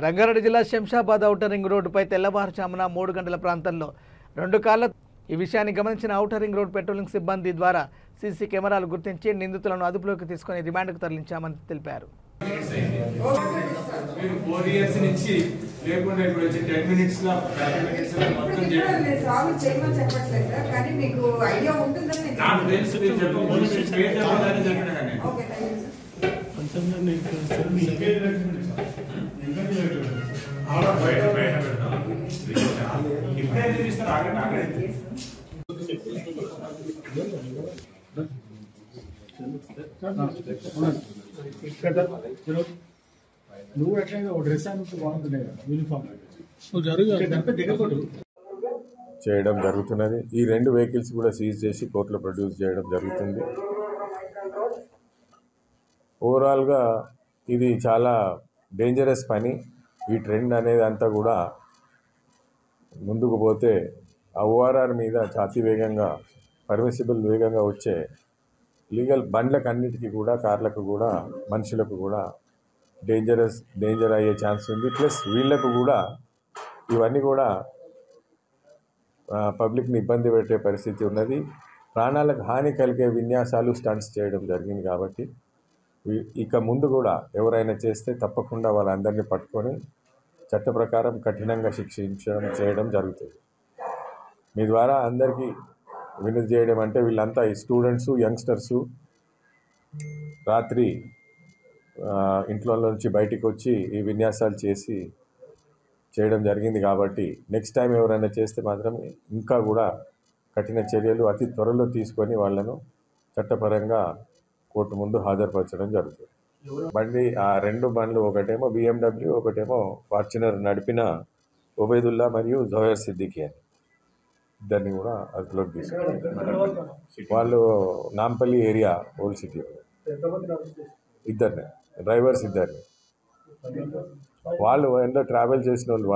రంగారెడ్డి జిల్లా Shamshabad outer ring రోడ్డుపై తెల్లవారుజామున 3 గంటల ప్రాంతంలో 2 కార్ల ఈ విషయాన్ని గమనించిన ఔటర్ రింగ్ రోడ్ పెట్రోలింగ్ సిబ్బంది ద్వారా సీసీ కెమెరాలు గుర్తించి నిందితులను అదుపులోకి తీసుకుని రిమాండ్కు తరలించామని తెలిపారు. నువ్వు ఎట్లయినా డ్రెస్ అని బాగుంటుంది యూనిఫామ్ చేయడం జరుగుతున్నది. ఈ 2 వెహికల్స్ కూడా సీజ్ చేసి కోర్టులో ప్రొడ్యూస్ చేయడం జరుగుతుంది. ఓవరాల్గా ఇది చాలా డేంజరస్ పని. ఈ ట్రెండ్ అనేది అంతా కూడా ముందుకు పోతే ఆ ఓఆర్ఆర్ మీద అతి వేగంగా పర్మిసిబుల్ వేగంగా వచ్చే లీగల్ బండ్లకు అన్నిటికీ కూడా కార్లకు కూడా మనుషులకు కూడా డేంజర్ అయ్యే ఛాన్స్ ఉంది. ప్లస్ వీళ్లకు కూడా ఇవన్నీ కూడా పబ్లిక్ని ఇబ్బంది పెట్టే పరిస్థితి ఉన్నది. ప్రాణాలకు హాని కలిగే విన్యాసాలు స్టంట్స్ చేయడం జరిగింది. కాబట్టి ఇక ముందు కూడా ఎవరైనా చేస్తే తప్పకుండా వాళ్ళందరినీ పట్టుకొని చట్ట ప్రకారం కఠినంగా చేయడం జరుగుతుంది. మీ ద్వారా అందరికీ వినతి చేయడం అంటే వీళ్ళంతా ఈ స్టూడెంట్సు, యంగ్స్టర్సు రాత్రి ఇంట్లో నుంచి బయటికి వచ్చి ఈ విన్యాసాలు చేయడం జరిగింది. కాబట్టి నెక్స్ట్ టైం ఎవరైనా చేస్తే మాత్రం ఇంకా కూడా కఠిన చర్యలు అతి త్వరలో తీసుకొని వాళ్ళను చట్టపరంగా కోర్టు ముందు హాజరుపరచడం జరుగుతుంది. ఆ 2 బండ్లు ఒకటేమో BMW, ఒకటేమో ఫార్చునర్ నడిపిన ఒబేదుల్లా మరియు జోహర్ సిద్దికి అని ఇద్దరిని కూడా అదుపులోకి తీసుకున్నారు. వాళ్ళు నాంపల్లి ఏరియా ఓల్డ్ సిటీ ఇద్దరిని డ్రైవర్స్ ఇద్దరిని వాళ్ళు ఎంతో ట్రావెల్ చేసిన వాళ్ళు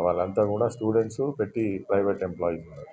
వాళ్ళంతా కూడా స్టూడెంట్స్ పెట్టి ప్రైవేట్ ఎంప్లాయీస్ ఉన్నారు.